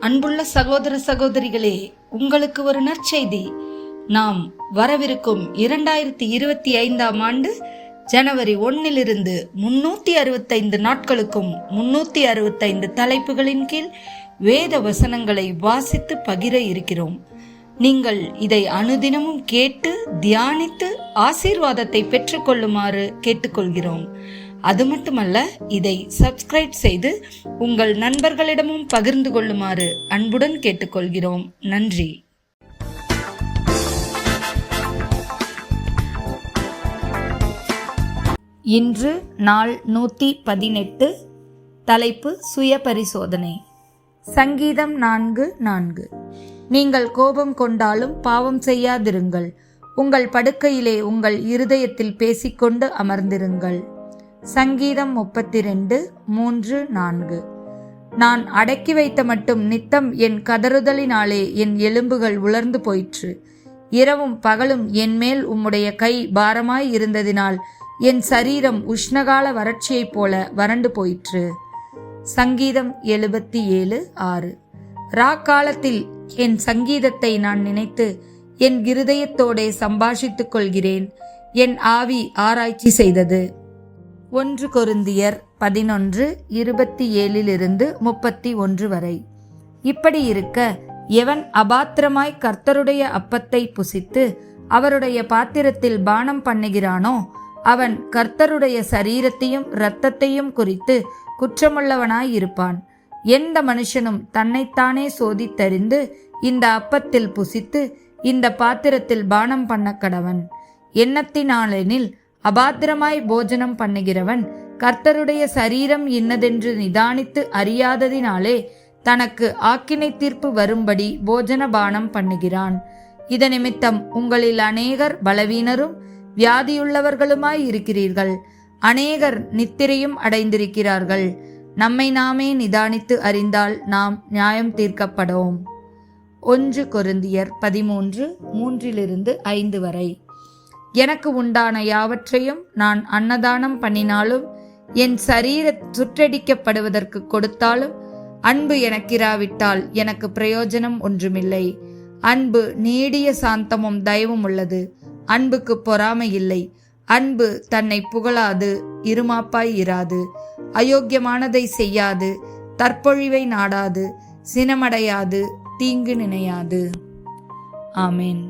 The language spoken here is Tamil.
அன்புள்ள சகோதர சகோதரிகளே, உங்களுக்கு ஒரு நற்செய்தி. நாம் வரவிருக்கும் 2025 ஆண்டு ஜனவரி 1 365 நாட்களுக்கும் 365 தலைப்புகளின் கீழ் வேத வசனங்களை வாசித்து பகிர இருக்கிறோம். நீங்கள் இதை அனுதினமும் கேட்டு தியானித்து ஆசீர்வாதத்தை பெற்றுக்கொள்ளுமாறு கேட்டுக்கொள்கிறோம். அது மட்டுமல்ல, இதை சப்ஸ்கிரைப் செய்து உங்கள் நண்பர்களிடமும் பகிர்ந்து கொள்ளுமாறு அன்புடன் கேட்டுக்கொள்கிறோம். நன்றி. இன்று நாள் 118. தலைப்பு சுய பரிசோதனை. சங்கீதம் 4:4. நீங்கள் கோபம் கொண்டாலும் பாவம் செய்யாதிருங்கள், உங்கள் படுக்கையிலே உங்கள் இருதயத்தில் பேசிக்கொண்டு அமர்ந்திருங்கள். சங்கீதம் 32:3-4. நான் அடக்கி வைத்த மட்டும் நித்தம் என் கதறுதலினாலே என் எலும்புகள் உலர்ந்து போயிற்று. இரவும் பகலும் என் மேல் உம்முடைய கை பாரமாய் இருந்ததினால் என் சரீரம் உஷ்ணகால வறட்சியைப் போல வறண்டு போயிற்று. சங்கீதம் 77:6. காலத்தில் என் சங்கீதத்தை நான் நினைத்து என் இருதயத்தோடே சம்பாஷித்துக் கொள்கிறேன். என் ஆவி ஆராய்ச்சி செய்தது. 1 கொரிந்தியர் 11:27-31 வரை. இப்படி இருக்க, எவன் அபாத்திரமாய் கர்த்தருடைய அப்பத்தை புசித்து அவருடைய பாத்திரத்தில் பானம் பண்ணுகிறானோ, அவன் கர்த்தருடைய சரீரத்தையும் இரத்தத்தையும் குறித்து குற்றமுள்ளவனாயிருப்பான். எந்த மனுஷனும் தன்னைத்தானே சோதித்தறிந்து இந்த அப்பத்தில் புசித்து இந்த பாத்திரத்தில் பானம் பண்ண கடவன். எண்ணத்தினாலெனில், அபாத்திரமாய் போஜனம் பண்ணுகிறவன் கர்த்தருடைய சரீரம் இன்னதென்று நிதானித்து அறியாததினாலே தனக்கு ஆக்கினை தீர்ப்பு வரும்படி போஜன பானம் பண்ணுகிறான். இதனிமித்தம் உங்களில் அநேகர் பலவீனரும் வியாதியுள்ளவர்களுமாய் இருக்கிறீர்கள். அநேகர் நித்திரையும் அடைந்திருக்கிறார்கள். நம்மை நாமே நிதானித்து அறிந்தால் நாம் நியாயம் தீர்க்கப்படோம். 1 கொரிந்தியர் 13:3-5 வரை. எனக்கு உண்டான யாவற்றையும் நான் அன்னதானம் பண்ணினாலும் என் சரீர சுற்றடிக்கப்படுவதற்கு கொடுத்தாலும் அன்பு எனக்கிராவிட்டால் எனக்கு பிரயோஜனம் ஒன்றுமில்லை. அன்பு நீடிய சாந்தமும் தயவும் உள்ளது. அன்புக்கு பொறாமை இல்லை. அன்பு தன்னை புகழாது, இருமாப்பாய் இராது, அயோக்கியமானதை செய்யாது, தற்பொழிவை நாடாது, சினமடையாது, தீங்கு நினையாது. ஆமேன்.